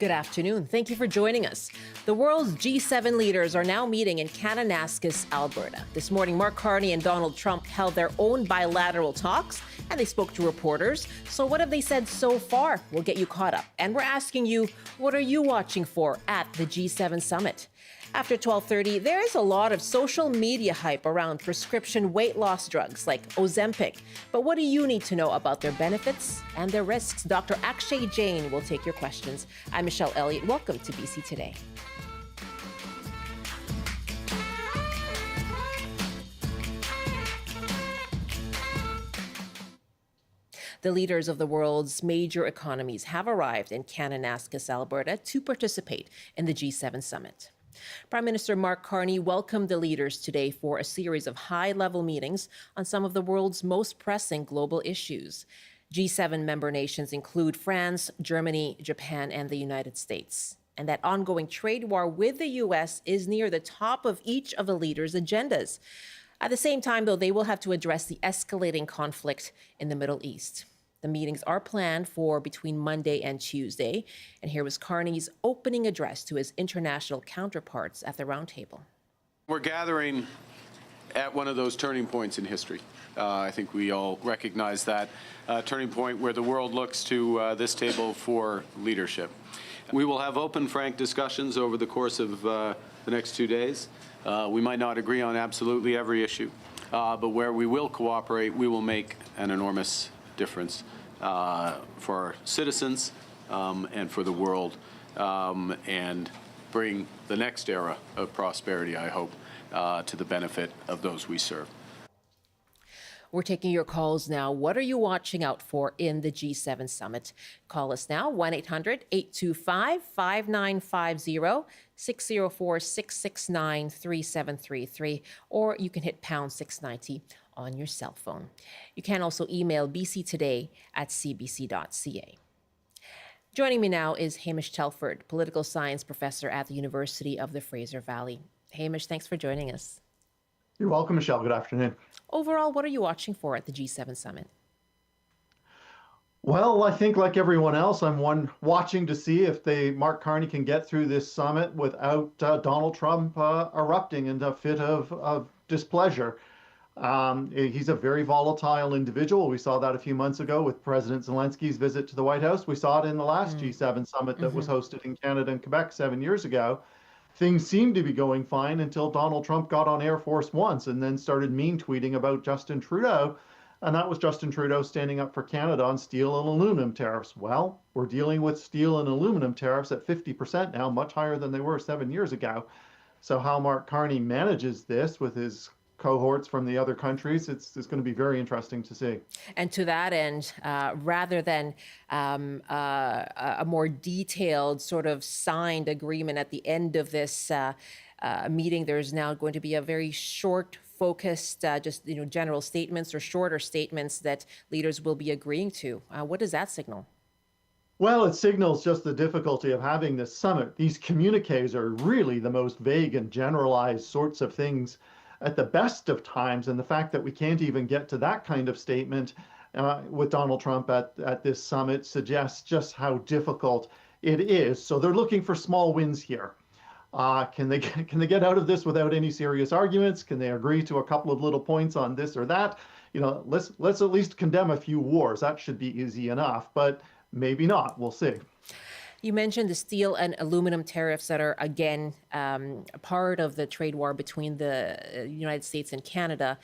Good afternoon. Thank you for joining us. The world's G7 leaders are now meeting in Kananaskis, Alberta. This morning, Mark Carney and Donald Trump held their own bilateral talks, and they spoke to reporters. So what have they said so far? We'll get you caught up. And we're asking you, what are you watching for at the G7 summit? After 12:30, there is a lot of social media hype around prescription weight loss drugs like Ozempic. But what do you need to know about their benefits and their risks? Dr. Akshay Jain will take your questions. I'm Michelle Elliott. Welcome to BC Today. The leaders of the world's major economies have arrived in Kananaskis, Alberta, to participate in the G7 summit. Prime Minister Mark Carney welcomed the leaders today for a series of high-level meetings on some of the world's most pressing global issues. G7 member nations include France, Germany, Japan, and the United States. And that ongoing trade war with the U.S. is near the top of each of the leaders' agendas. At the same time, though, they will have to address the escalating conflict in the Middle East. The meetings are planned for between Monday and Tuesday. And here was Carney's opening address to his international counterparts at the roundtable. We're gathering at one of those turning points in history. I think we all recognize that turning point where the world looks to this table for leadership. We will have open, frank discussions over the course of the next 2 days. We might not agree on absolutely every issue, but where we will cooperate, we will make an enormous difference for our citizens and for the world, and bring the next era of prosperity, I hope, to the benefit of those we serve. We're taking your calls now. What are you watching out for in the G7 summit? Call us now, 1-800-825-5950, 604-669-3733, or you can hit pound 690 on your cell phone. You can also email bctoday@cbc.ca. Joining me now is Hamish Telford, political science professor at the University of the Fraser Valley. Hamish, thanks for joining us. You're welcome, Michelle. Good afternoon. Overall, what are you watching for at the G7 summit? Well, I think like everyone else, I'm watching to see if Mark Carney can get through this summit without Donald Trump erupting into a fit of displeasure. He's a very volatile individual. We saw that a few months ago with President Zelensky's visit to the White House. We saw it in the last G7 summit that was hosted in Canada and Quebec 7 years ago. Things seemed to be going fine until Donald Trump got on Air Force One and then started mean tweeting about Justin Trudeau. And that was Justin Trudeau standing up for Canada on steel and aluminum tariffs. Well, we're dealing with steel and aluminum tariffs at 50% now, much higher than they were 7 years ago. So how Mark Carney manages this with his cohorts from the other countries, it's going to be very interesting to see. And to that end, rather than a more detailed sort of signed agreement at the end of this meeting, there's now going to be a very short, focused, general statements or shorter statements that leaders will be agreeing to. What does that signal? Well, it signals just the difficulty of having this summit. These communiques are really the most vague and generalized sorts of things at the best of times, and the fact that we can't even get to that kind of statement with Donald Trump at this summit suggests just how difficult it is. So they're looking for small wins here. Can they get out of this without any serious arguments? Can they agree to a couple of little points on this or that? Let's at least condemn a few wars. That should be easy enough, but maybe not. We'll see. You mentioned the steel and aluminum tariffs that are, again, a part of the trade war between the United States and Canada.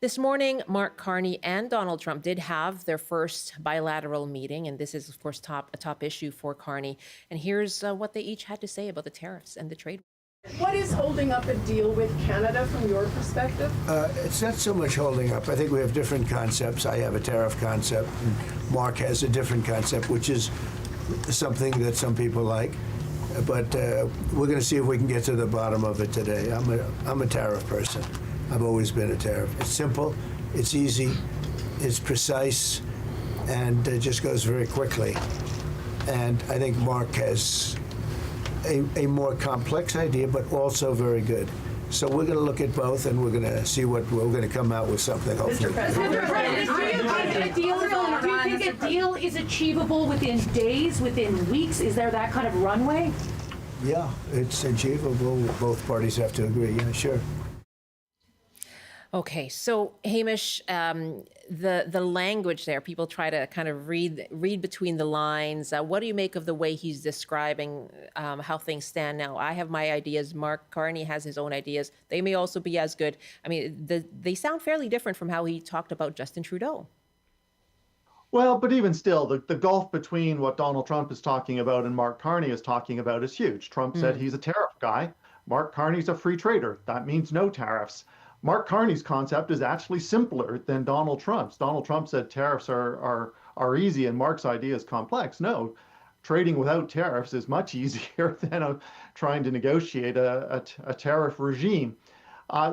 This morning, Mark Carney and Donald Trump did have their first bilateral meeting, and this is, of course, a top issue for Carney. And here's what they each had to say about the tariffs and the trade. What is holding up a deal with Canada from your perspective? It's not so much holding up. I think we have different concepts. I have a tariff concept, and Mark has a different concept, which is something that some people like. But we're going to see if we can get to the bottom of it today. I'm a tariff person. I've always been a tariff. It's simple, it's easy, it's precise, and it just goes very quickly. And I think Mark has a more complex idea, but also very good. So we're going to look at both, and we're going to see what we're going to come out with something, hopefully. Mr. President, do you think a deal is achievable within days, within weeks? Is there that kind of runway? Yeah, it's achievable. Both parties have to agree. Yeah, sure. Okay, so Hamish, the language there, people try to kind of read between the lines. What do you make of the way he's describing how things stand now? I have my ideas. Mark Carney has his own ideas. They may also be as good. I mean, they sound fairly different from how he talked about Justin Trudeau. Well, but even still, the gulf between what Donald Trump is talking about and Mark Carney is talking about is huge. Trump said he's a tariff guy. Mark Carney's a free trader. That means no tariffs. Mark Carney's concept is actually simpler than Donald Trump's. Donald Trump said tariffs are easy and Mark's idea is complex. No, trading without tariffs is much easier than trying to negotiate a tariff regime.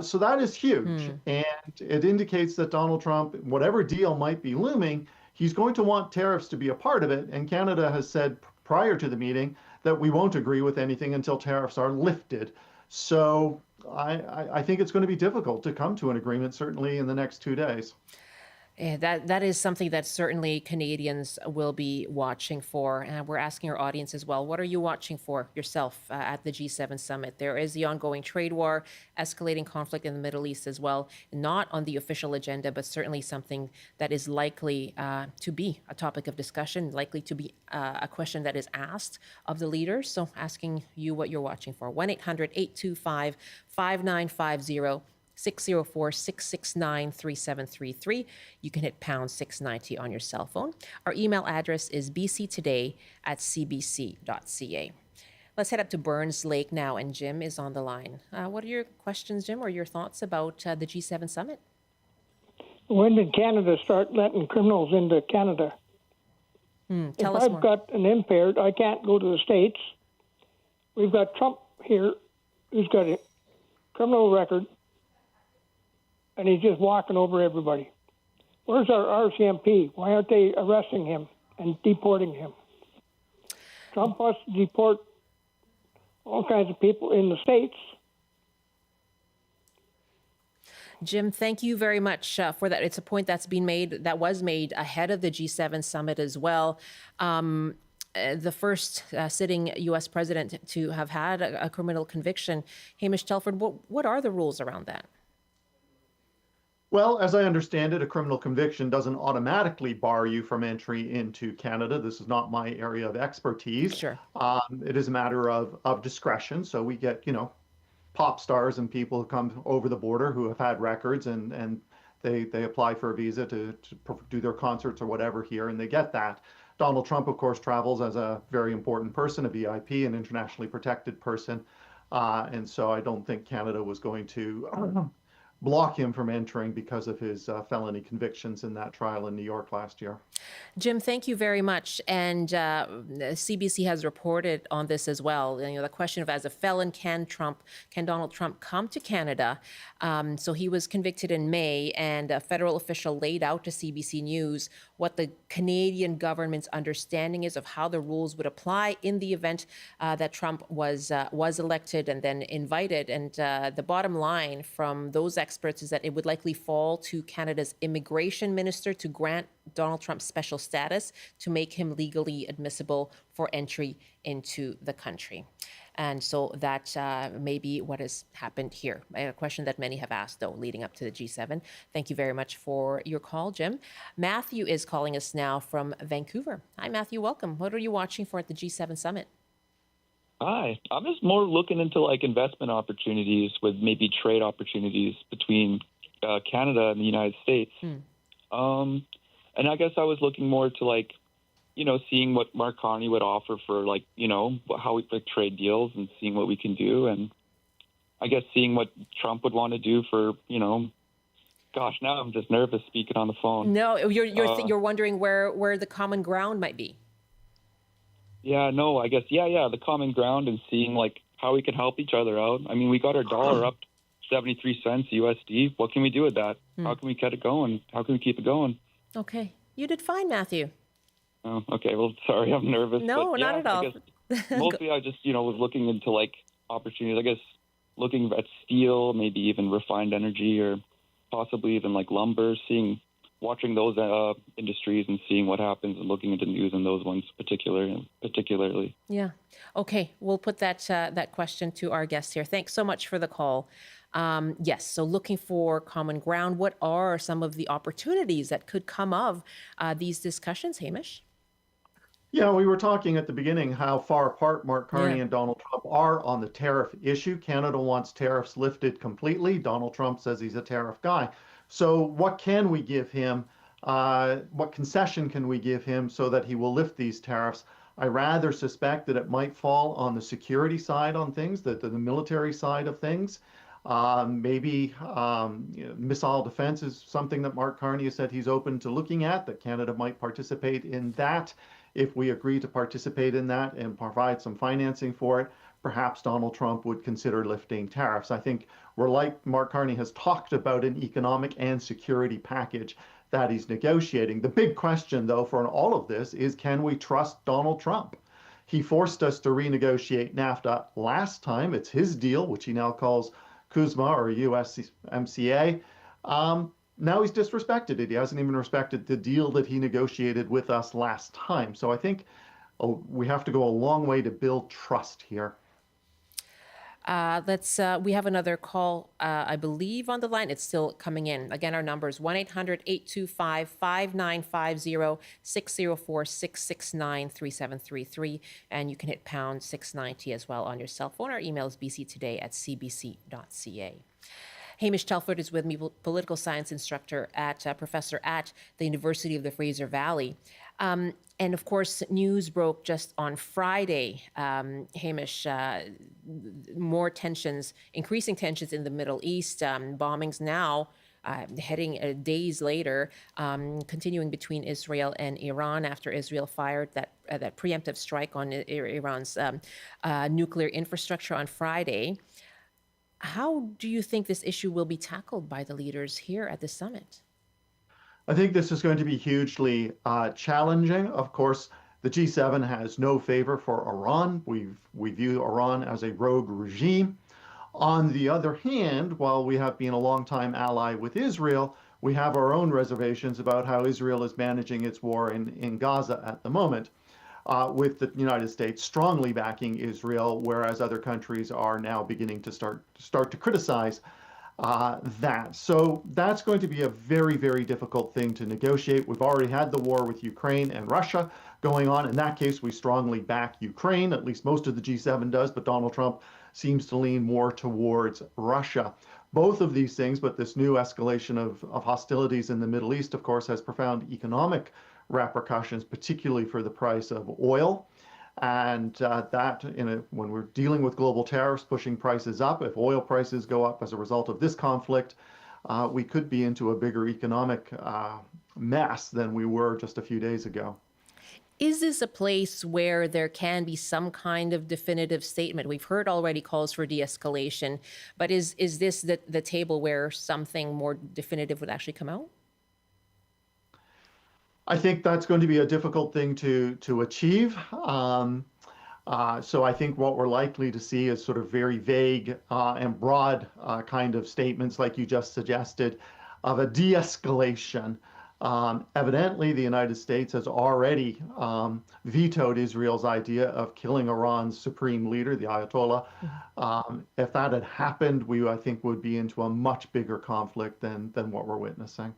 So that is huge. And it indicates that Donald Trump, whatever deal might be looming, he's going to want tariffs to be a part of it. And Canada has said prior to the meeting that we won't agree with anything until tariffs are lifted. So I think it's going to be difficult to come to an agreement, certainly in the next 2 days. Yeah, that is something that certainly Canadians will be watching for. And we're asking our audience as well, what are you watching for yourself at the G7 summit? There is the ongoing trade war, escalating conflict in the Middle East as well, not on the official agenda, but certainly something that is likely to be a topic of discussion, likely to be a question that is asked of the leaders. So asking you what you're watching for. 1-800-825-5950. 604-669-3733. You can hit pound 690 on your cell phone. Our email address is bctoday@cbc.ca. Let's head up to Burns Lake now, and Jim is on the line. What are your questions, Jim, or your thoughts about the G7 summit? When did Canada start letting criminals into Canada? Tell if us I've more. got an impaired, I can't go to the States. We've got Trump here, who's got a criminal record, and he's just walking over everybody. Where's our RCMP? Why aren't they arresting him and deporting him? Trump wants to deport all kinds of people in the States. Jim, thank you very much for that. It's a point that was made ahead of the G7 summit as well. The first sitting U.S. president to have had a criminal conviction. Hamish Telford, what are the rules around that? Well, as I understand it, a criminal conviction doesn't automatically bar you from entry into Canada. This is not my area of expertise. Sure. It is a matter of discretion. So we get, pop stars and people who come over the border who have had records and they apply for a visa to do their concerts or whatever here, and they get that. Donald Trump, of course, travels as a very important person, a VIP, an internationally protected person. And so I don't think Canada was going to block him from entering because of his felony convictions in that trial in New York last year. Jim, thank you very much. And CBC has reported on this as well. The question of, as a felon, can Donald Trump come to Canada? So he was convicted in May, and a federal official laid out to CBC News what the Canadian government's understanding is of how the rules would apply in the event that Trump was elected and then invited. And the bottom line from those experts is that it would likely fall to Canada's immigration minister to grant Donald Trump special status to make him legally admissible for entry into the country. And so that may be what has happened here. A question that many have asked, though, leading up to the G7. Thank you very much for your call, Jim. Matthew is calling us now from Vancouver. Hi, Matthew. Welcome. What are you watching for at the G7 summit? Hi. I'm just more looking into investment opportunities with maybe trade opportunities between Canada and the United States. And I guess I was looking more to seeing what Mark Carney would offer for how we pick trade deals and seeing what we can do. And I guess seeing what Trump would want to do for, gosh, now I'm just nervous speaking on the phone. No, you're wondering where the common ground might be. Yeah, no, I guess, the common ground and seeing how we can help each other out. I mean, we got our dollar up 73 cents USD. What can we do with that? How can we get it going? How can we keep it going? Okay. You did fine, Matthew. Oh, okay. Well, sorry, I'm nervous. No, but not at all. I guess mostly I just, was looking into opportunities. I guess looking at steel, maybe even refined energy, or possibly even like lumber, watching those industries and seeing what happens, and looking into news in those ones particularly. Yeah. Okay. We'll put that question to our guest here. Thanks so much for the call. Yes. So looking for common ground. What are some of the opportunities that could come of these discussions, Hamish? Yeah, we were talking at the beginning how far apart Mark Carney Yeah. and Donald Trump are on the tariff issue. Canada wants tariffs lifted completely. Donald Trump says he's a tariff guy. So what can we give him? What concession can we give him so that he will lift these tariffs? I rather suspect that it might fall on the security side on things, the military side of things. Maybe missile defense is something that Mark Carney has said he's open to looking at, that Canada might participate in that. If we agree to participate in that and provide some financing for it, perhaps Donald Trump would consider lifting tariffs. I think we're like Mark Carney has talked about an economic and security package that he's negotiating. The big question, though, for all of this is, can we trust Donald Trump? He forced us to renegotiate NAFTA last time. It's his deal, which he now calls CUSMA or USMCA. Now he's disrespected it. He hasn't even respected the deal that he negotiated with us last time. So I think we have to go a long way to build trust here. We have another call, I believe, on the line. It's still coming in. Again, our number is 1-800-825-5950, 604-669-3733. And you can hit pound 690 as well on your cell phone. Our email is bctoday@cbc.ca. Hamish Telford is with me, political science instructor professor at the University of the Fraser Valley. And of course, news broke just on Friday, Hamish, more tensions, increasing tensions in the Middle East, bombings now heading days later, continuing between Israel and Iran after Israel fired that preemptive strike on Iran's nuclear infrastructure on Friday. How do you think this issue will be tackled by the leaders here at the summit? I think this is going to be hugely challenging. Of course, the G7 has no favor for Iran. We view Iran as a rogue regime. On the other hand, while we have been a longtime ally with Israel, we have our own reservations about how Israel is managing its war in Gaza at the moment. With the United States strongly backing Israel, whereas other countries are now beginning to start to criticize that. So that's going to be a very, very difficult thing to negotiate. We've already had the war with Ukraine and Russia going on. In that case, we strongly back Ukraine, at least most of the G7 does, but Donald Trump seems to lean more towards Russia. Both of these things, but this new escalation of hostilities in the Middle East, of course, has profound economic repercussions, particularly for the price of oil. And when we're dealing with global tariffs pushing prices up, if oil prices go up as a result of this conflict, we could be into a bigger economic mess than we were just a few days ago. Is this a place where there can be some kind of definitive statement? We've heard already calls for de-escalation, but is this the table where something more definitive would actually come out? I think that's going to be a difficult thing to achieve. So I think what we're likely to see is sort of very vague and broad kind of statements like you just suggested of a de-escalation. Evidently, the United States has already vetoed Israel's idea of killing Iran's supreme leader, the Ayatollah. If that had happened, I think would be into a much bigger conflict than what we're witnessing.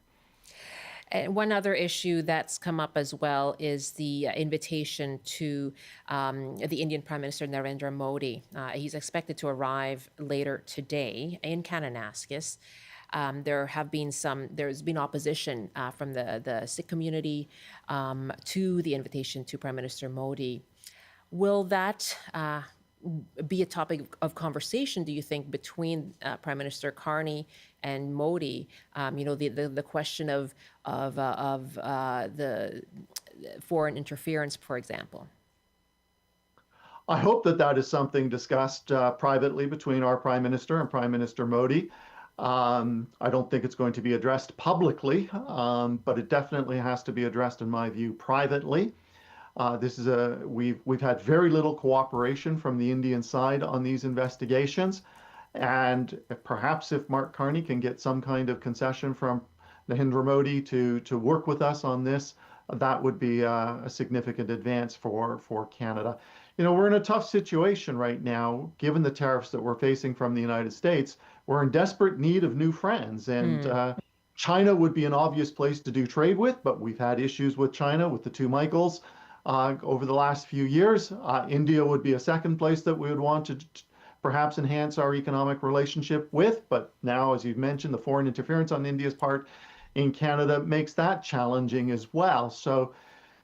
And one other issue that's come up as well is the invitation to the Indian Prime Minister Narendra Modi. He's expected to arrive later today in Kananaskis. There's been opposition from the Sikh community to the invitation to Prime Minister Modi. Will that be a topic of conversation, do you think, between Prime Minister Carney and Modi? The question of the foreign interference, for example. I hope that is something discussed privately between our Prime Minister and Prime Minister Modi. I don't think it's going to be addressed publicly, but it definitely has to be addressed, in my view, privately. We've had very little cooperation from the Indian side on these investigations, And perhaps if Mark Carney can get some kind of concession from Narendra Modi to work with us on this, that would be a significant advance for Canada. You know, we're in a tough situation right now, given the tariffs that we're facing from the United States. We're in desperate need of new friends, and China would be an obvious place to do trade with, but we've had issues with China with the two Michaels over the last few years. India would be a second place that we would want to perhaps enhance our economic relationship with, but now, as you've mentioned, the foreign interference on India's part in Canada makes that challenging as well. So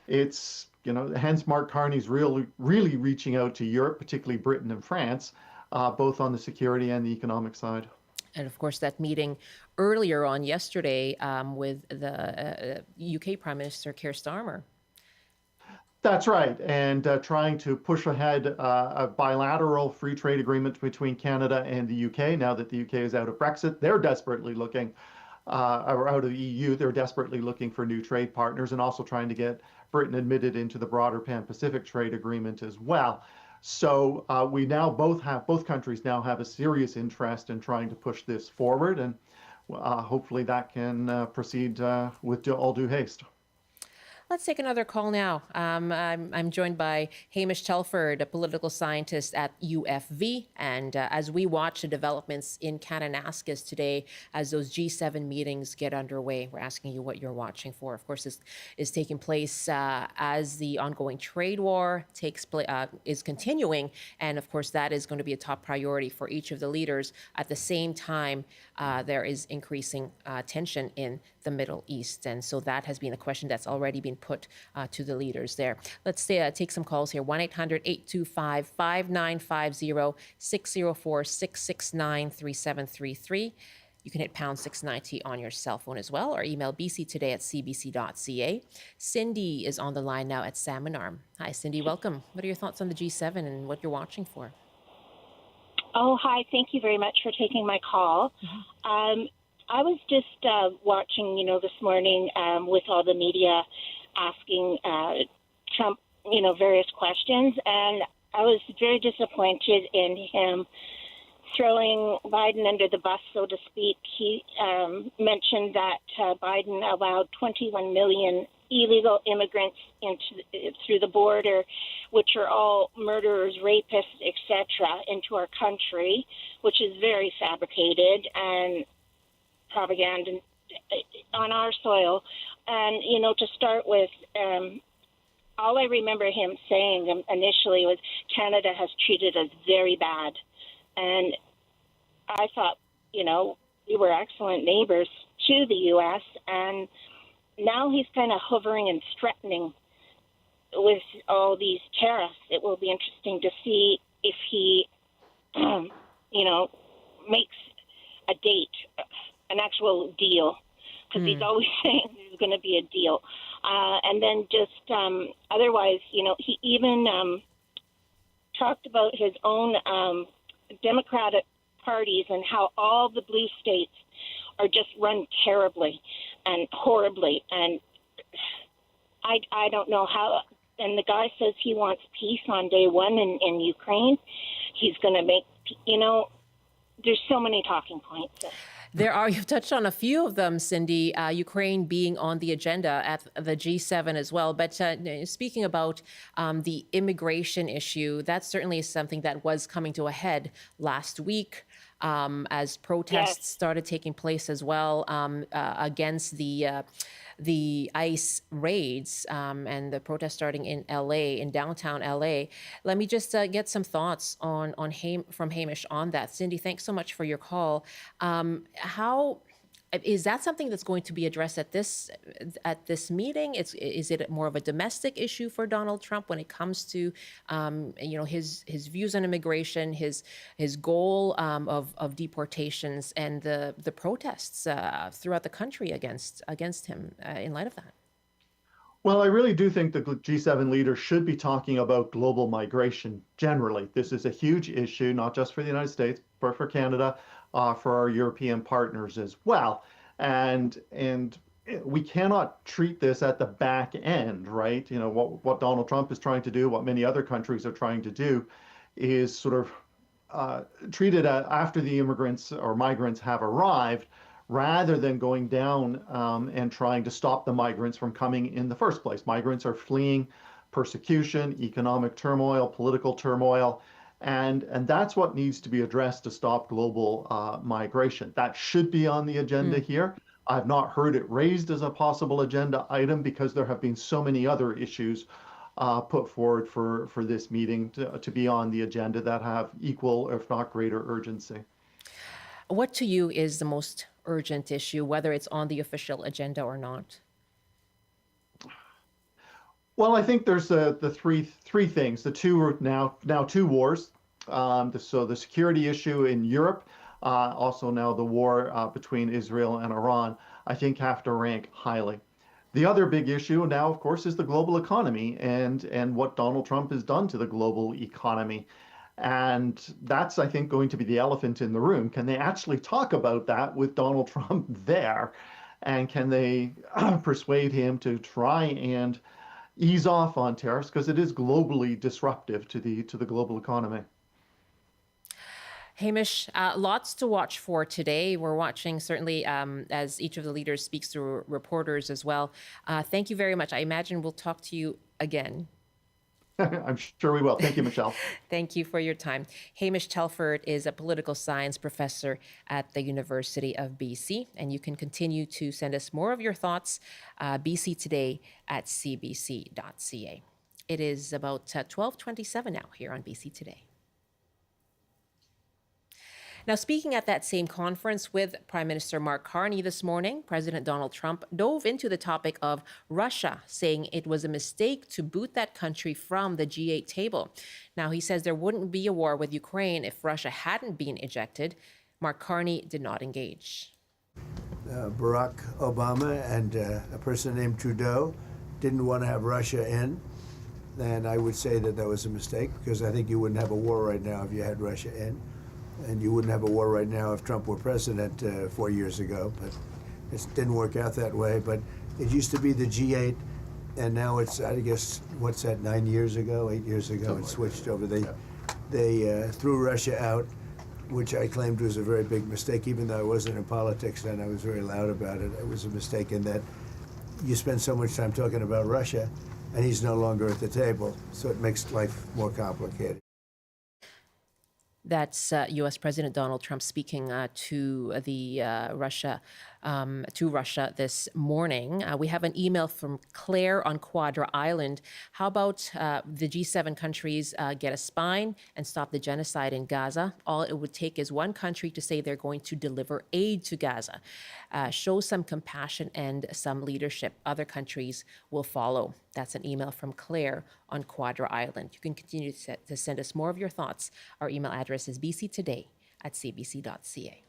it's, you know, hence Mark Carney's really reaching out to Europe, particularly Britain and France, both on the security and the economic side. And of course, that meeting earlier on yesterday with the UK Prime Minister Keir Starmer. That's right, and trying to push ahead a bilateral free trade agreement between Canada and the UK. Now that the UK is out of Brexit, they're desperately looking, or out of the EU, they're desperately looking for new trade partners, and also trying to get Britain admitted into the broader Pan-Pacific trade agreement as well. So we now both countries now have a serious interest in trying to push this forward, and hopefully that can proceed with all due haste. Let's take another call now. I'm joined by Hamish Telford, a political scientist at UFV. And as we watch the developments in Kananaskis today, as those G7 meetings get underway, we're asking you what you're watching for. Of course, this is taking place as the ongoing trade war is continuing. And of course, that is going to be a top priority for each of the leaders. At the same time, there is increasing tension in the Middle East. And so that has been a question that's already been put to the leaders there. Let's take some calls here. 1-800-825-5950, 604-669-3733. You can hit pound 690 on your cell phone as well, or email bctoday@cbc.ca. Cindy is on the line now at Salmon Arm. Hi, Cindy, welcome. What are your thoughts on the G7 and what you're watching for? Oh, hi. Thank you very much for taking my call. I was just watching, this morning with all the media asking Trump, various questions, and I was very disappointed in him throwing Biden under the bus, so to speak. He mentioned that Biden allowed 21 million illegal immigrants through the border, which are all murderers, rapists, etc., into our country, which is very fabricated and propaganda on our soil. And, to start with, all I remember him saying initially was Canada has treated us very bad. And I thought, we were excellent neighbors to the U.S., and now he's kind of hovering and threatening with all these tariffs. It will be interesting to see if he, makes a date, an actual deal, because he's always saying there's going to be a deal. And then just otherwise, he even talked about his own Democratic parties and how all the blue states are just run terribly and horribly. And I don't know how. And the guy says he wants peace on day one in Ukraine. He's going to make, there's so many talking points. You've touched on a few of them, Cindy, Ukraine being on the agenda at the G7 as well. But speaking about the immigration issue, that certainly is something that was coming to a head last week as protests started taking place as well against the ICE raids and the protest starting in LA, in downtown LA. Let me just get some thoughts from Hamish on that. Cindy, thanks so much for your call. How is that something that's going to be addressed at this meeting? Is it more of a domestic issue for Donald Trump when it comes to his views on immigration, his goal of deportations, and the protests throughout the country against him in light of that? Well, I really do think the G7 leaders should be talking about global migration generally. This is a huge issue, not just for the United States, but for Canada, for our European partners as well. And we cannot treat this at the back end, right? What Donald Trump is trying to do, what many other countries are trying to do, is sort of treated after the immigrants or migrants have arrived, rather than going down and trying to stop the migrants from coming in the first place. Migrants are fleeing persecution, economic turmoil, political turmoil, and that's what needs to be addressed to stop global migration. That should be on the agenda here. I've not heard it raised as a possible agenda item because there have been so many other issues put forward for this meeting to be on the agenda that have equal, if not greater, urgency. What to you is the most urgent issue, whether it's on the official agenda or not? Well, I think there's the three things. The two now two wars. So the security issue in Europe, also now the war between Israel and Iran, I think have to rank highly. The other big issue now, of course, is the global economy and what Donald Trump has done to the global economy. And that's, I think, going to be the elephant in the room. Can they actually talk about that with Donald Trump there? And can they persuade him to try and ease off on tariffs, because it is globally disruptive to the global economy? Hamish, lots to watch for today. We're watching certainly as each of the leaders speaks to reporters as well. Thank you very much. I imagine we'll talk to you again. I'm sure we will. Thank you, Michelle. Thank you for your time. Hamish Telford is a political science professor at the University of BC, and you can continue to send us more of your thoughts, BC Today at cbc.ca. It is about 12:27 now here on BC Today. Now, speaking at that same conference with Prime Minister Mark Carney this morning, President Donald Trump dove into the topic of Russia, saying it was a mistake to boot that country from the G8 table. Now, he says there wouldn't be a war with Ukraine if Russia hadn't been ejected. Mark Carney did not engage. Barack Obama and a person named Trudeau didn't want to have Russia in. And I would say that was a mistake, because I think you wouldn't have a war right now if you had Russia in. And you wouldn't have a war right now if Trump were president 4 years ago, but it didn't work out that way. But it used to be the G8, and now it's, I guess, what's that, 8 years ago, it switched over. They threw Russia out, which I claimed was a very big mistake, even though I wasn't in politics then. I was very loud about it. It was a mistake in that you spend so much time talking about Russia, and he's no longer at the table, so it makes life more complicated. That's U.S. President Donald Trump speaking to Russia this morning. We have an email from Claire on Quadra Island. How about the G7 countries get a spine and stop the genocide in Gaza? All it would take is one country to say they're going to deliver aid to Gaza. Show some compassion and some leadership. Other countries will follow. That's an email from Claire on Quadra Island. You can continue to send us more of your thoughts. Our email address is bctoday@cbc.ca.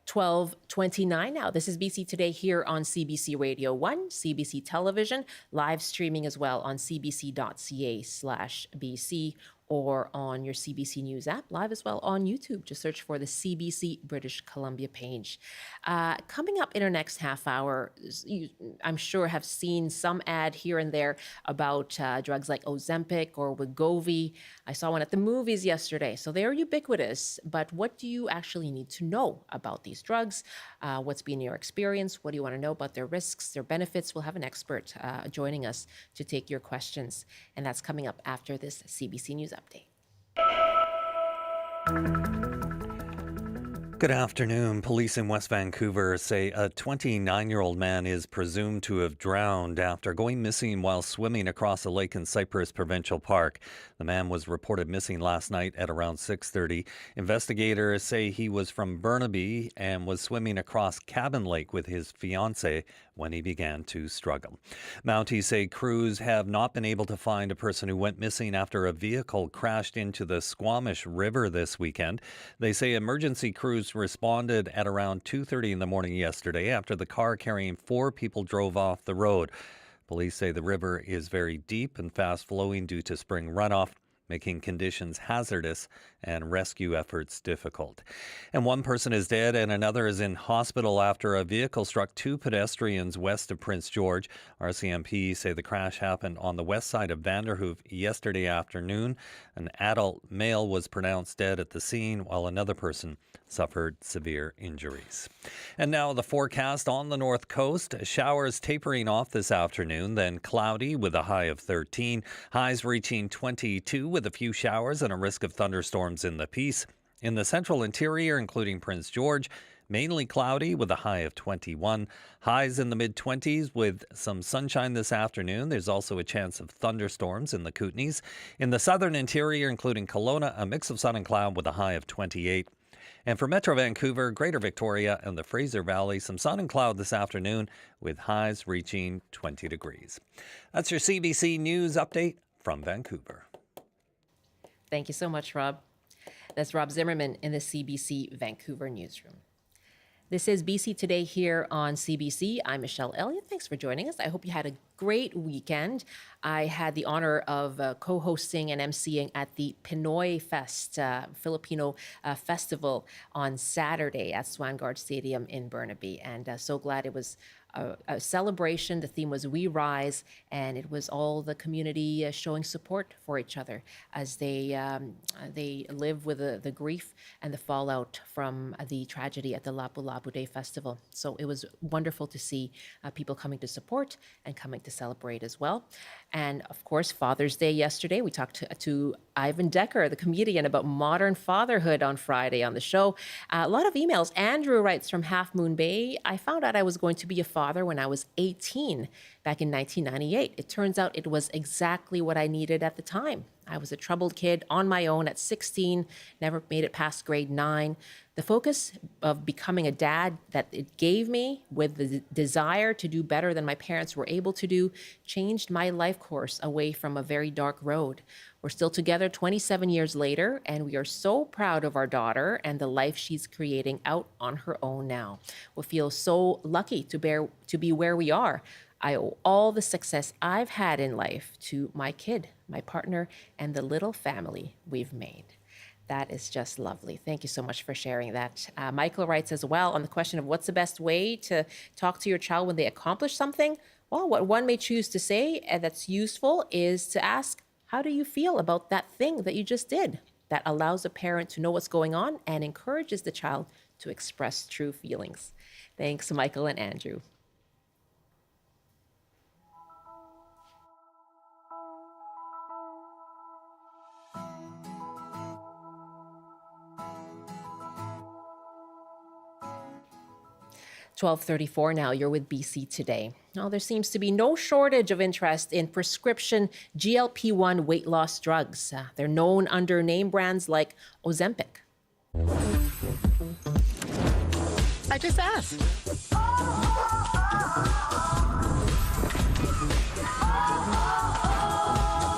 $12:29 now. This is BC Today here on CBC Radio 1, CBC Television, live streaming as well on cbc.ca/BC or on your CBC News app, live as well on YouTube. Just search for the CBC British Columbia page. Coming up in our next half hour, you, I'm sure, have seen some ad here and there about drugs like Ozempic or Wegovy. I saw one at the movies yesterday, so they're ubiquitous. But what do you actually need to know about these drugs? What's been your experience? What do you want to know about their risks, their benefits? We'll have an expert joining us to take your questions. And that's coming up after this CBC News update. Good afternoon. Police in West Vancouver say a 29-year-old man is presumed to have drowned after going missing while swimming across a lake in Cypress Provincial Park. The man was reported missing last night at around 6:30. Investigators say he was from Burnaby and was swimming across Cabin Lake with his fiancée when he began to struggle. Mounties say crews have not been able to find a person who went missing after a vehicle crashed into the Squamish River this weekend. They say emergency crews responded at around 2:30 in the morning yesterday after the car carrying 4 people drove off the road. Police say the river is very deep and fast flowing due to spring runoff, making conditions hazardous and rescue efforts difficult. And one person is dead and another is in hospital after a vehicle struck 2 pedestrians west of Prince George. RCMP say the crash happened on the west side of Vanderhoof yesterday afternoon. An adult male was pronounced dead at the scene, while another person suffered severe injuries. And now the forecast on the north coast. Showers tapering off this afternoon, then cloudy with a high of 13. Highs reaching 22 with a few showers and a risk of thunderstorms in the Peace. In the central interior, including Prince George, mainly cloudy with a high of 21. Highs in the mid-20s with some sunshine this afternoon. There's also a chance of thunderstorms in the Kootenays. In the southern interior, including Kelowna, a mix of sun and cloud with a high of 28. And for Metro Vancouver, Greater Victoria, and the Fraser Valley, some sun and cloud this afternoon with highs reaching 20 degrees. That's your CBC News update from Vancouver. Thank you so much, Rob. That's Rob Zimmerman in the CBC Vancouver newsroom. This is BC Today here on CBC. I'm Michelle Elliott. Thanks for joining us. I hope you had a great weekend. I had the honor of co-hosting and emceeing at the Pinoy Fest, Filipino festival on Saturday at Swangard Stadium in Burnaby. And so glad it was a celebration. The theme was We Rise, and it was all the community showing support for each other as they live with the grief and the fallout from the tragedy at the Lapu-Lapu Day Festival. So it was wonderful to see people coming to support and coming to celebrate as well. And of course, Father's Day yesterday, we talked to Ivan Decker, the comedian, about modern fatherhood on Friday on the show. A lot of emails. Andrew writes from Half Moon Bay, I found out I was going to be a father when I was 18 back in 1998. It turns out it was exactly what I needed at the time. I was a troubled kid on my own at 16, never made it past grade 9. The focus of becoming a dad that it gave me with the desire to do better than my parents were able to do changed my life course away from a very dark road. We're still together 27 years later, and we are so proud of our daughter and the life she's creating out on her own now. We feel so lucky to be where we are. I owe all the success I've had in life to my kid, my partner, and the little family we've made. That is just lovely. Thank you so much for sharing that. Michael writes as well on the question of what's the best way to talk to your child when they accomplish something. Well, what one may choose to say that's useful is to ask, how do you feel about that thing that you just did? That allows a parent to know what's going on and encourages the child to express true feelings. Thanks, Michael and Andrew. $12:34 now. You're with BC Today. Now, there seems to be no shortage of interest in prescription GLP-1 weight loss drugs. They're known under name brands like Ozempic. I just asked.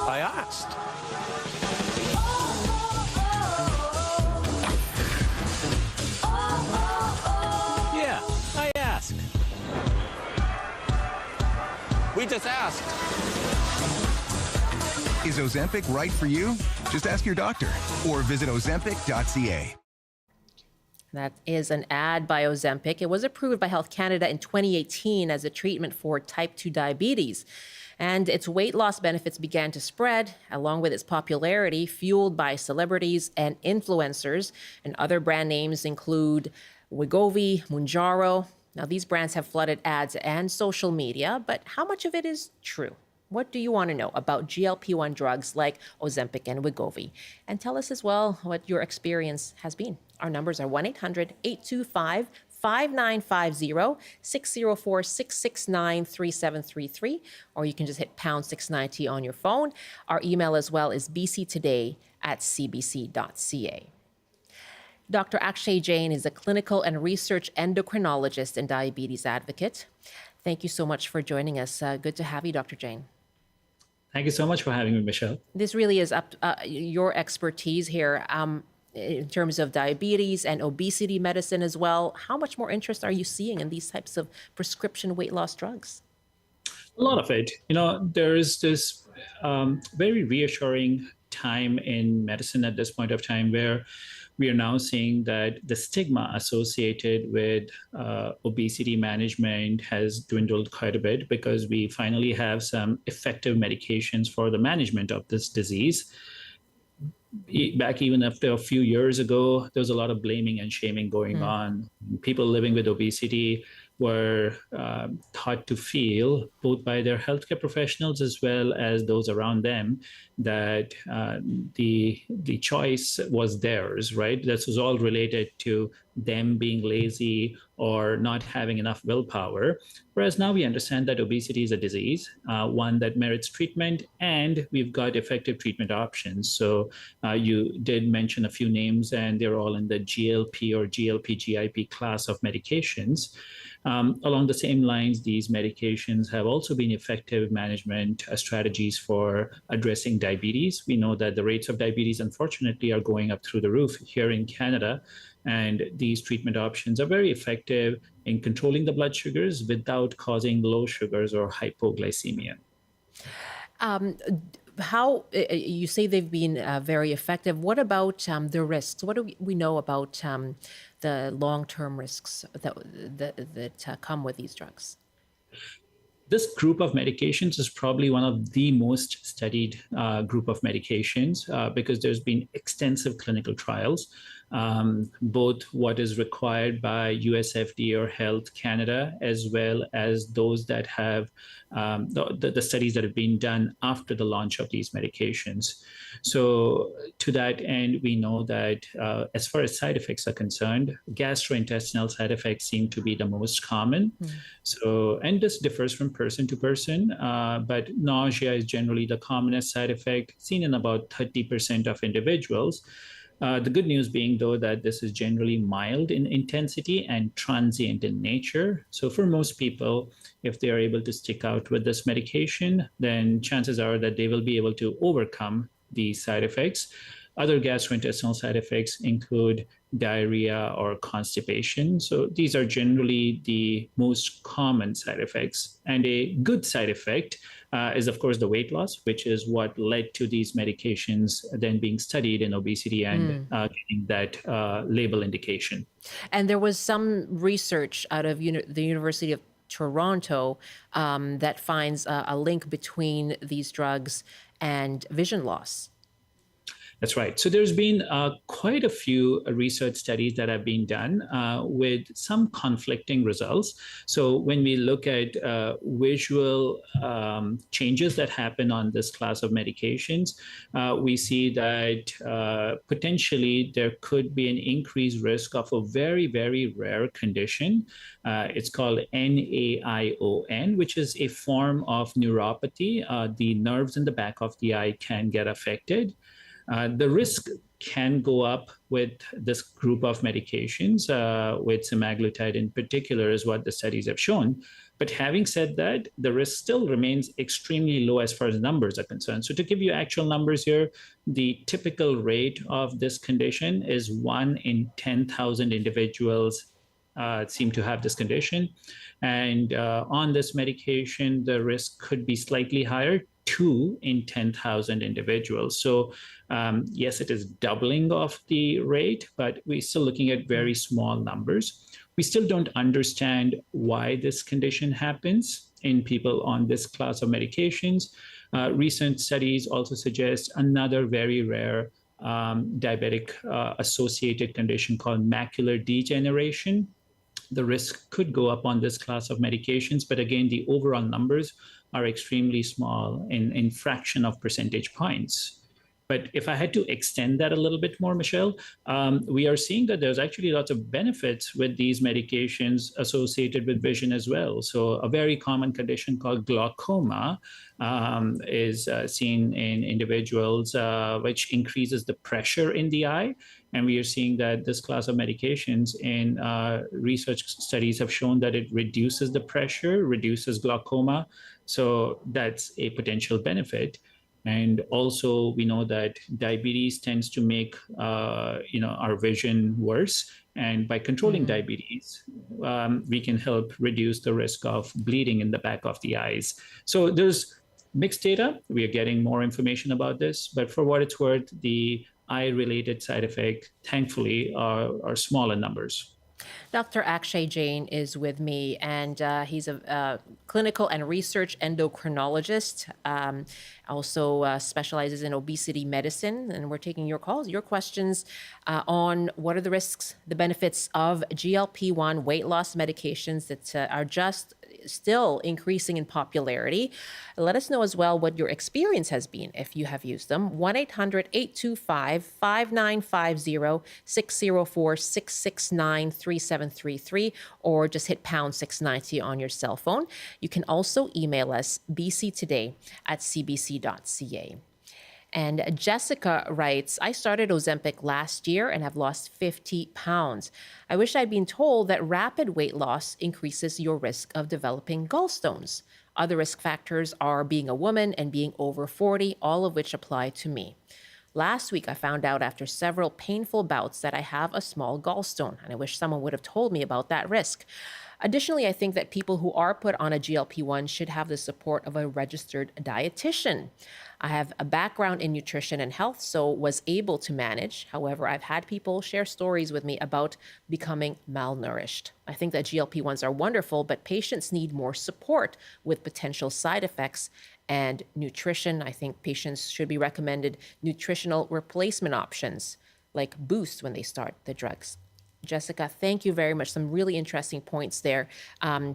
I asked. Yeah, I asked. We just asked. Is Ozempic right for you? Just ask your doctor or visit ozempic.ca. That is an ad by Ozempic. It was approved by Health Canada in 2018 as a treatment for type 2 diabetes. And its weight loss benefits began to spread, along with its popularity, fueled by celebrities and influencers. And other brand names include Wegovy, Mounjaro. Now, these brands have flooded ads and social media, but how much of it is true? What do you want to know about GLP-1 drugs like Ozempic and Wegovy? And tell us as well what your experience has been. Our numbers are 1-800-825-5950, 604-669-3733, or you can just hit pound 690 on your phone. Our email as well is bctoday@cbc.ca. Dr. Akshay Jain is a clinical and research endocrinologist and diabetes advocate. Thank you so much for joining us. Good to have you, Dr. Jain. Thank you so much for having me, Michelle. This really is up your expertise here in terms of diabetes and obesity medicine as well. How much more interest are you seeing in these types of prescription weight loss drugs? A lot of it. There is this very reassuring time in medicine at this point of time where we are now seeing that the stigma associated with obesity management has dwindled quite a bit because we finally have some effective medications for the management of this disease. Back even after a few years ago, there was a lot of blaming and shaming going on. People living with obesity were taught to feel, both by their healthcare professionals as well as those around them, that the choice was theirs, right? This was all related to them being lazy or not having enough willpower. Whereas now we understand that obesity is a disease, one that merits treatment, and we've got effective treatment options. So you did mention a few names, and they're all in the GLP or GLP-GIP class of medications. Along the same lines, these medications have also been effective management strategies for addressing diabetes. We know that the rates of diabetes, unfortunately, are going up through the roof here in Canada. And these treatment options are very effective in controlling the blood sugars without causing low sugars or hypoglycemia. How you say they've been very effective. What about the risks? What do we know about the long-term risks that come with these drugs? This group of medications is probably one of the most studied group of medications because there's been extensive clinical trials, both what is required by US FDA or Health Canada, as well as those that have the studies that have been done after the launch of these medications. So to that end, we know that as far as side effects are concerned, gastrointestinal side effects seem to be the most common. So, and this differs from person to person, but nausea is generally the commonest side effect, seen in about 30% of individuals. The good news being, though, that this is generally mild in intensity and transient in nature. So for most people, if they are able to stick out with this medication, then chances are that they will be able to overcome these side effects. Other gastrointestinal side effects include diarrhea or constipation. So these are generally the most common side effects. And a good side effect is, of course, the weight loss, which is what led to these medications then being studied in obesity and getting that label indication. And there was some research out of the University of Toronto that finds a link between these drugs and vision loss. That's right. So there's been quite a few research studies that have been done with some conflicting results. So when we look at visual changes that happen on this class of medications, we see that potentially there could be an increased risk of a very, very rare condition. It's called NAION, which is a form of neuropathy. The nerves in the back of the eye can get affected. The risk can go up with this group of medications, with semaglutide in particular, is what the studies have shown. But having said that, the risk still remains extremely low as far as numbers are concerned. So to give you actual numbers here, the typical rate of this condition is 1 in 10,000 individuals seem to have this condition. And on this medication, the risk could be slightly higher, 2 in 10,000 individuals. So yes, it is doubling of the rate, but we're still looking at very small numbers. We still don't understand why this condition happens in people on this class of medications. Recent studies also suggest another very rare diabetic associated condition called macular degeneration. The risk could go up on this class of medications, but again, the overall numbers are extremely small in fraction of percentage points. But if I had to extend that a little bit more, Michelle, we are seeing that there's actually lots of benefits with these medications associated with vision as well. So a very common condition called glaucoma is seen in individuals, which increases the pressure in the eye. And we are seeing that this class of medications in research studies have shown that it reduces the pressure, reduces glaucoma. So that's a potential benefit. And also, we know that diabetes tends to make our vision worse. And by controlling diabetes, we can help reduce the risk of bleeding in the back of the eyes. So there's mixed data. We are getting more information about this. But for what it's worth, the eye-related side effects, thankfully, are smaller numbers. Dr. Akshay Jain is with me, and he's a clinical and research endocrinologist. Also specializes in obesity medicine, and we're taking your calls, your questions on what are the risks, the benefits of GLP-1 weight loss medications that are just still increasing in popularity. Let us know as well what your experience has been if you have used them. 1-800-825-5950, 604-669-3733, or just hit pound 690 on your cell phone. You can also email us bctoday@cbc.ca. And Jessica writes, I started Ozempic last year and have lost 50 pounds. I wish I'd been told that rapid weight loss increases your risk of developing gallstones. Other risk factors are being a woman and being over 40, all of which apply to me. Last week, I found out after several painful bouts that I have a small gallstone, and I wish someone would have told me about that risk. Additionally, I think that people who are put on a GLP-1 should have the support of a registered dietitian. I have a background in nutrition and health, so was able to manage. However, I've had people share stories with me about becoming malnourished. I think that GLP-1s are wonderful, but patients need more support with potential side effects and nutrition. I think patients should be recommended nutritional replacement options like Boost when they start the drugs. Jessica, thank you very much. Some really interesting points there.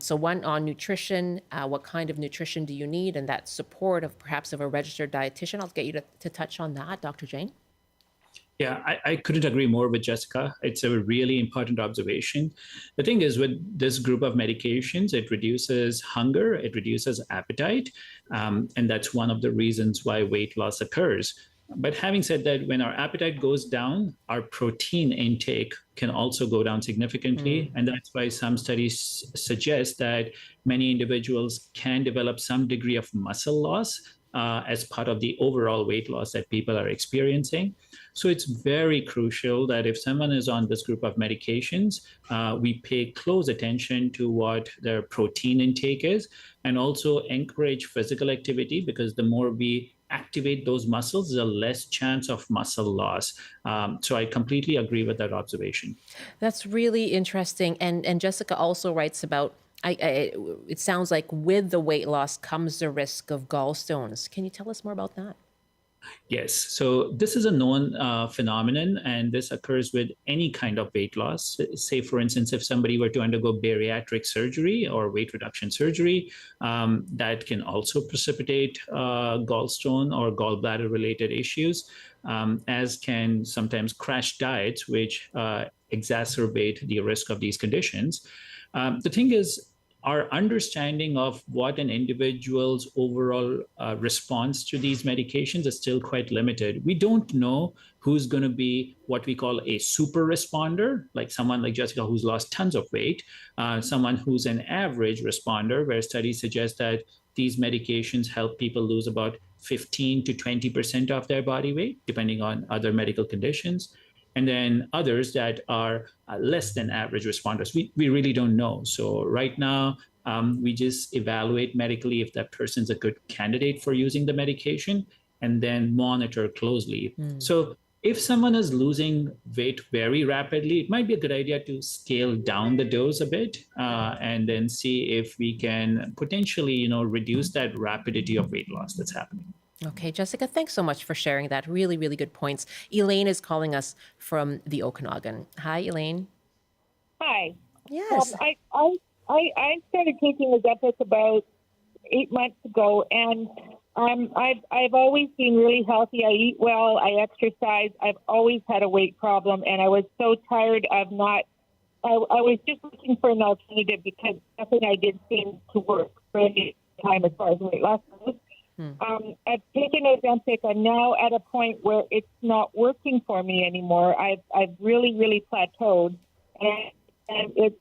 So one on nutrition, what kind of nutrition do you need, and that support of perhaps of a registered dietitian. I'll get you to touch on that, Dr. Jain. Yeah, I couldn't agree more with Jessica. It's a really important observation. The thing is, with this group of medications, it reduces hunger, it reduces appetite, and that's one of the reasons why weight loss occurs. But having said that, when our appetite goes down, our protein intake can also go down significantly. And that's why some studies suggest that many individuals can develop some degree of muscle loss as part of the overall weight loss that people are experiencing. So it's very crucial that if someone is on this group of medications, we pay close attention to what their protein intake is, and also encourage physical activity, because the more we activate those muscles, the less chance of muscle loss. So I completely agree with that observation. That's really interesting. And Jessica also writes about, it sounds like with the weight loss comes the risk of gallstones. Can you tell us more about that? Yes. So this is a known phenomenon, and this occurs with any kind of weight loss. Say, for instance, if somebody were to undergo bariatric surgery or weight reduction surgery, that can also precipitate gallstone or gallbladder-related issues, as can sometimes crash diets, which exacerbate the risk of these conditions. The thing is, our understanding of what an individual's overall response to these medications is still quite limited. We don't know who's going to be what we call a super responder, like someone like Jessica who's lost tons of weight, someone who's an average responder, where studies suggest that these medications help people lose about 15 to 20% of their body weight, depending on other medical conditions. And then others that are less than average responders. We really don't know. So right now, we just evaluate medically if that person's a good candidate for using the medication, and then monitor closely. So if someone is losing weight very rapidly, it might be a good idea to scale down the dose a bit, and then see if we can potentially, reduce that rapidity of weight loss that's happening. Okay, Jessica, thanks so much for sharing that. Really, really good points. Elaine is calling us from the Okanagan. Hi, Elaine. Hi. Yes. I started taking Ozempic about 8 months ago, and I've always been really healthy. I eat well. I exercise. I've always had a weight problem, and I was so tired of not. I was just looking for an alternative because nothing I did seemed to work for any time as far as weight loss goes. I've taken Ozempic. I'm now at a point where it's not working for me anymore. I've really plateaued, and it's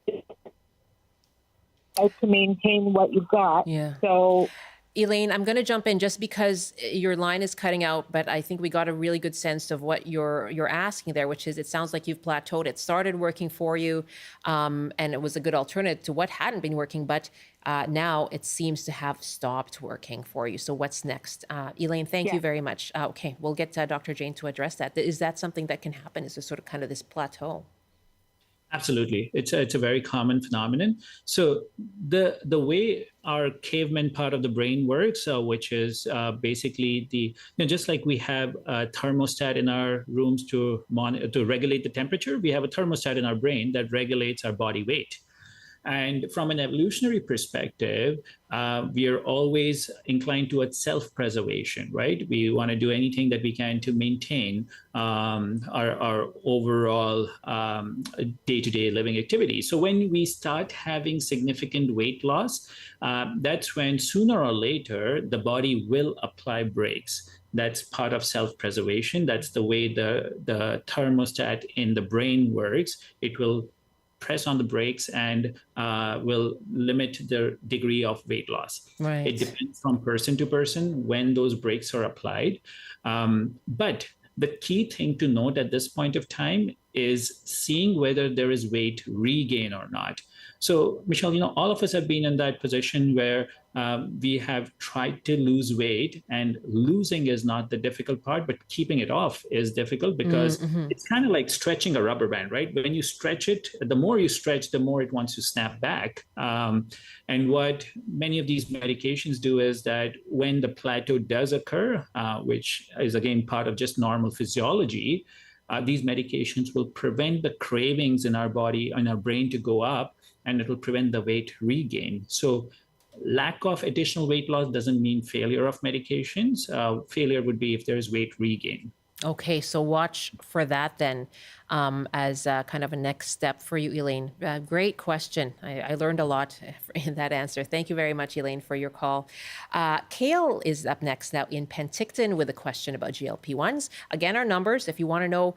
hard to maintain what you've got. Yeah. So. Elaine, I'm going to jump in just because your line is cutting out, but I think we got a really good sense of what you're asking there, which is it sounds like you've plateaued. It started working for you, and it was a good alternative to what hadn't been working, but now it seems to have stopped working for you. So what's next? Elaine, thank you very much. Okay, we'll get Dr. Jain to address that. Is that something that can happen? Is there sort of kind of this plateau? Absolutely. It's a very common phenomenon. So the way our caveman part of the brain works, which is basically just like we have a thermostat in our rooms to regulate the temperature, we have a thermostat in our brain that regulates our body weight. And from an evolutionary perspective, we are always inclined towards self-preservation, right? We want to do anything that we can to maintain our overall day-to-day living activity. So when we start having significant weight loss, that's when sooner or later the body will apply brakes. That's part of self-preservation. That's the way the thermostat in the brain works. It will press on the brakes and will limit the degree of weight loss. Right. It depends from person to person when those brakes are applied. But the key thing to note at this point of time is seeing whether there is weight regain or not. So, Michelle, all of us have been in that position where we have tried to lose weight, and losing is not the difficult part, but keeping it off is difficult because it's kind of like stretching a rubber band, right? When you stretch it, the more you stretch, the more it wants to snap back. And what many of these medications do is that when the plateau does occur, which is again part of just normal physiology, these medications will prevent the cravings in our body and our brain to go up, and it will prevent the weight regain. So lack of additional weight loss doesn't mean failure of medications. Failure would be if there is weight regain. Okay, so watch for that then as kind of a next step for you, Elaine. Great question. I learned a lot in that answer. Thank you very much, Elaine, for your call. Kale is up next now in Penticton with a question about GLP-1s. Again, our numbers, if you want to know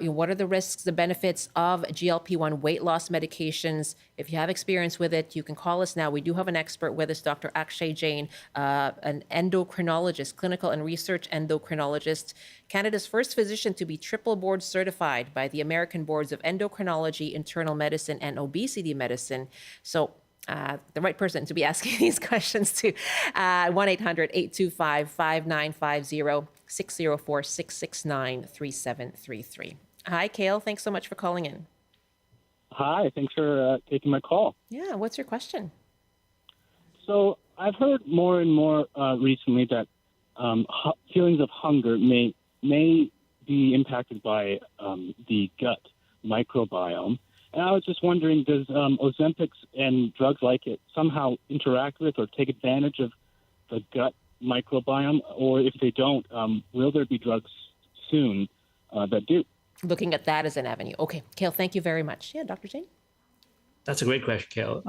what are the risks, the benefits of GLP-1 weight loss medications, if you have experience with it, you can call us now. We do have an expert with us, Dr. Akshay Jain, an endocrinologist, clinical and research endocrinologist, Canada's first physician to be triple board certified by the American Boards of Endocrinology, Internal Medicine, and Obesity Medicine. So the right person to be asking these questions to. 1-800-825-5950, 604-669-3733. Hi, Kale. Thanks so much for calling in. Hi, thanks for taking my call. Yeah, what's your question? So I've heard more and more recently that feelings of hunger may be impacted by the gut microbiome. And I was just wondering, does Ozempic and drugs like it somehow interact with or take advantage of the gut microbiome? Or if they don't, will there be drugs soon that do? Looking at that as an avenue. Okay, Kale, thank you very much. Yeah, Dr. Jain? That's a great question, Kale.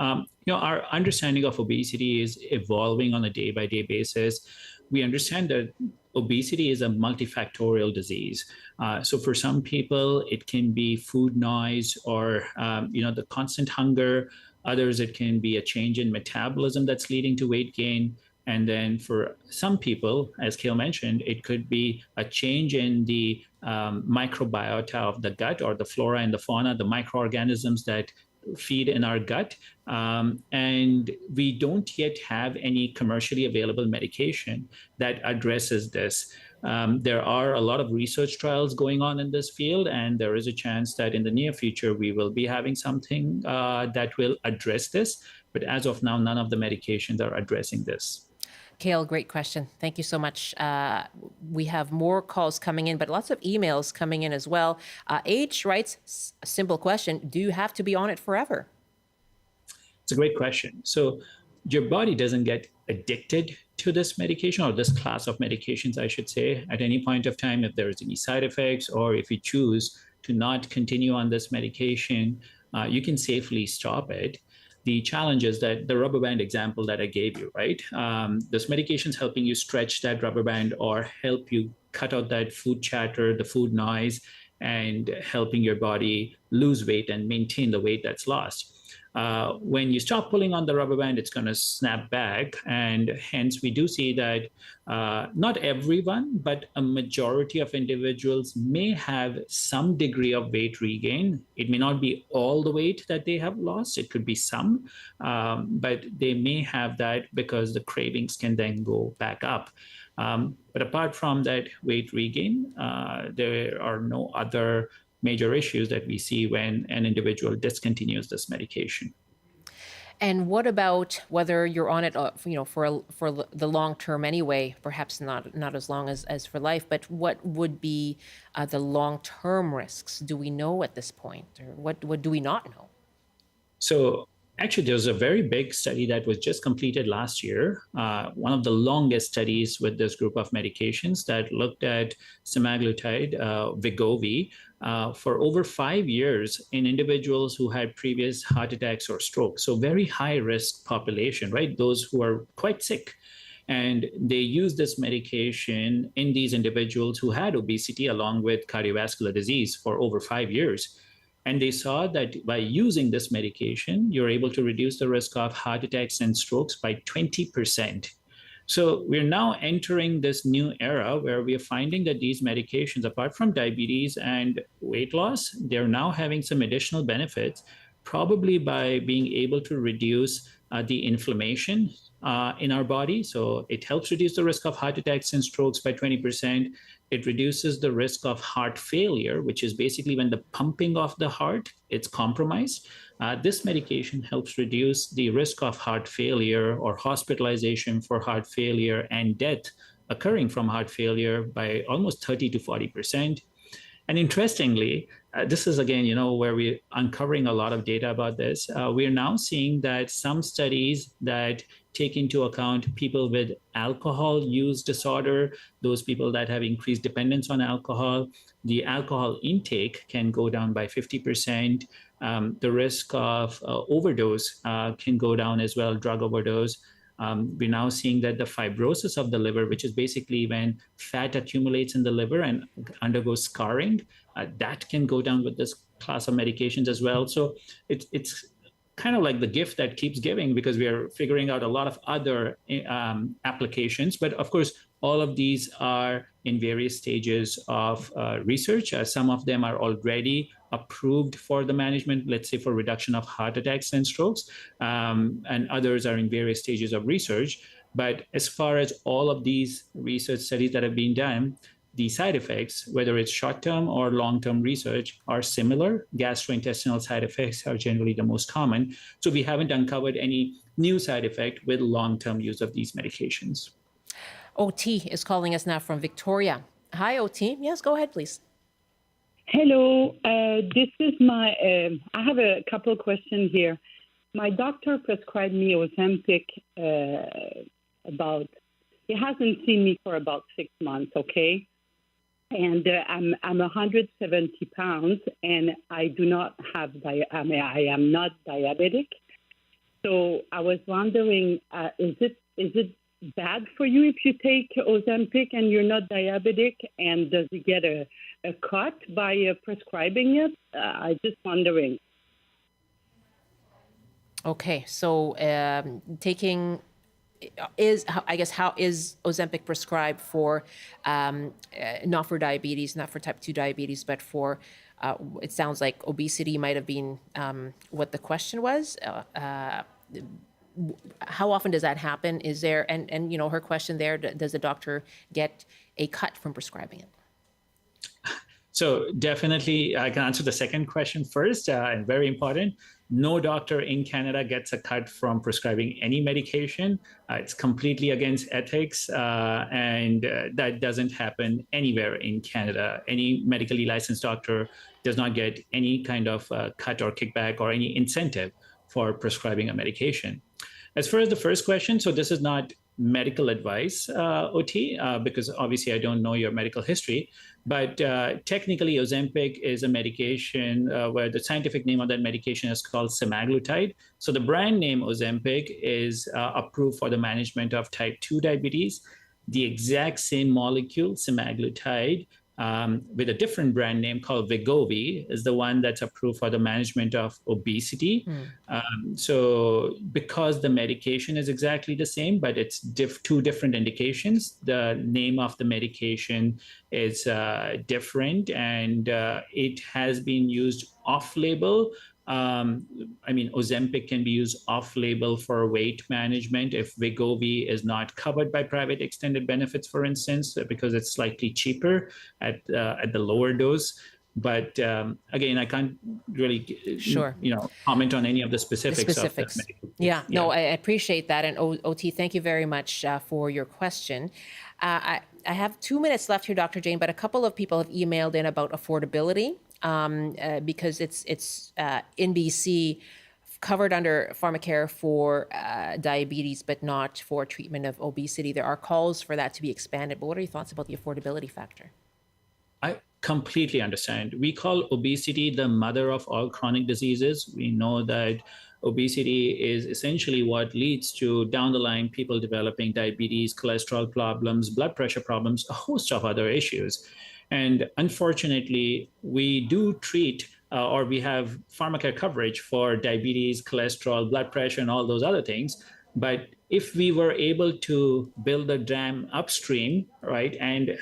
Our understanding of obesity is evolving on a day-by-day basis. We understand that obesity is a multifactorial disease. So for some people, it can be food noise or, the constant hunger. Others, it can be a change in metabolism that's leading to weight gain. And then for some people, as Kale mentioned, it could be a change in the microbiota of the gut, or the flora and the fauna, the microorganisms that feed in our gut. And we don't yet have any commercially available medication that addresses this. There are a lot of research trials going on in this field, and there is a chance that in the near future we will be having something that will address this. But as of now, none of the medications are addressing this. Kale, great question. Thank you so much. We have more calls coming in, but lots of emails coming in as well. H writes, a simple question, do you have to be on it forever? It's a great question. So your body doesn't get addicted to this medication or this class of medications, I should say, at any point of time, if there's any side effects or if you choose to not continue on this medication, you can safely stop it. The challenge is that the rubber band example that I gave you, right? This medication is helping you stretch that rubber band or help you cut out that food chatter, the food noise, and helping your body lose weight and maintain the weight that's lost. When you stop pulling on the rubber band, it's going to snap back. And hence, we do see that not everyone, but a majority of individuals may have some degree of weight regain. It may not be all the weight that they have lost. It could be some, but they may have that because the cravings can then go back up. But apart from that weight regain, there are no other major issues that we see when an individual discontinues this medication. And what about whether you're on it, for the long term anyway? Perhaps not as long as for life, but what would be the long term risks? Do we know at this point, or what do we not know? So actually, there's a very big study that was just completed last year, one of the longest studies with this group of medications that looked at semaglutide, Wegovy, for over 5 years in individuals who had previous heart attacks or strokes. So very high risk population, right? Those who are quite sick. And they used this medication in these individuals who had obesity along with cardiovascular disease for over 5 years. And they saw that by using this medication, you're able to reduce the risk of heart attacks and strokes by 20%. So we're now entering this new era where we are finding that these medications, apart from diabetes and weight loss, they're now having some additional benefits, probably by being able to reduce the inflammation in our body. So it helps reduce the risk of heart attacks and strokes by 20%. It reduces the risk of heart failure, which is basically when the pumping of the heart, it's compromised. This medication helps reduce the risk of heart failure or hospitalization for heart failure and death occurring from heart failure by almost 30 to 40%. And interestingly, this is again, where we're uncovering a lot of data about this. We're now seeing that some studies that take into account people with alcohol use disorder, those people that have increased dependence on alcohol, the alcohol intake can go down by 50%. The risk of overdose can go down as well, drug overdose. We're now seeing that the fibrosis of the liver, which is basically when fat accumulates in the liver and undergoes scarring, that can go down with this class of medications as well. So it's kind of like the gift that keeps giving, because we are figuring out a lot of other applications. But of course, all of these are in various stages of research. Some of them are already approved for the management, let's say for reduction of heart attacks and strokes, and others are in various stages of research. But as far as all of these research studies that have been done, the side effects, whether it's short-term or long-term research, are similar. Gastrointestinal side effects are generally the most common. So we haven't uncovered any new side effect with long-term use of these medications. OT is calling us now from Victoria. Hi, OT. Yes, go ahead, please. Hello. This is my, I have a couple of questions here. My doctor prescribed me Ozempic he hasn't seen me for about 6 months, okay? And I'm 170 pounds, and I do not have, I am not diabetic. So I was wondering, is it bad for you if you take Ozempic and you're not diabetic? And does it get a cut by prescribing it? I'm just wondering. Okay, so how is Ozempic prescribed for, not for diabetes, not for type 2 diabetes, but for, it sounds like obesity might have been what the question was. How often does that happen? Is there, and her question there, does the doctor get a cut from prescribing it? So definitely, I can answer the second question first, and very important. No doctor in Canada gets a cut from prescribing any medication. It's completely against ethics, and that doesn't happen anywhere in Canada. Any medically licensed doctor does not get any kind of cut or kickback or any incentive for prescribing a medication. As far as the first question, so this is not medical advice, OT, because obviously I don't know your medical history, but technically Ozempic is a medication where the scientific name of that medication is called semaglutide. So the brand name Ozempic is approved for the management of type 2 diabetes. The exact same molecule, semaglutide, with a different brand name called Wegovy, is the one that's approved for the management of obesity. So because the medication is exactly the same, but it's two different indications, the name of the medication is different, and it has been used off-label. Ozempic can be used off-label for weight management if Wegovy is not covered by private extended benefits, for instance, because it's slightly cheaper at the lower dose. But again, I can't really, comment on any of the specifics. Of the medical. Yeah, no, I appreciate that. And OT, thank you very much for your question. I have 2 minutes left here, Dr. Jain, but a couple of people have emailed in about affordability. Because it's in BC covered under pharmacare for diabetes, but not for treatment of obesity. There are calls for that to be expanded. But what are your thoughts about the affordability factor? I completely understand. We call obesity the mother of all chronic diseases. We know that obesity is essentially what leads to, down the line, people developing diabetes, cholesterol problems, blood pressure problems, a host of other issues. And unfortunately, we do treat or we have pharmacare coverage for diabetes, cholesterol, blood pressure, and all those other things. But if we were able to build a dam upstream, right, and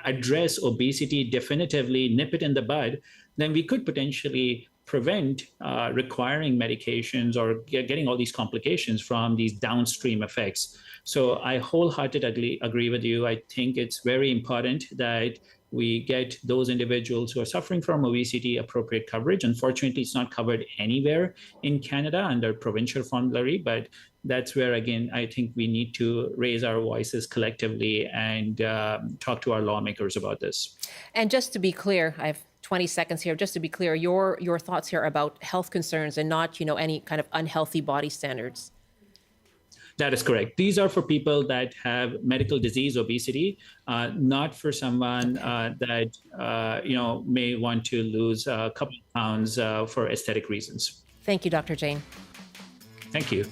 address obesity definitively, nip it in the bud, then we could potentially prevent requiring medications or getting all these complications from these downstream effects. So I wholeheartedly agree with you. I think it's very important that we get those individuals who are suffering from obesity appropriate coverage. Unfortunately, it's not covered anywhere in Canada under provincial formulary, but that's where, again, I think we need to raise our voices collectively and talk to our lawmakers about this. And just to be clear, I have 20 seconds here. Just to be clear, your thoughts here about health concerns and not, any kind of unhealthy body standards. That is correct. These are for people that have medical disease, obesity, not for someone that may want to lose a couple of pounds for aesthetic reasons. Thank you, Dr. Jain. Thank you.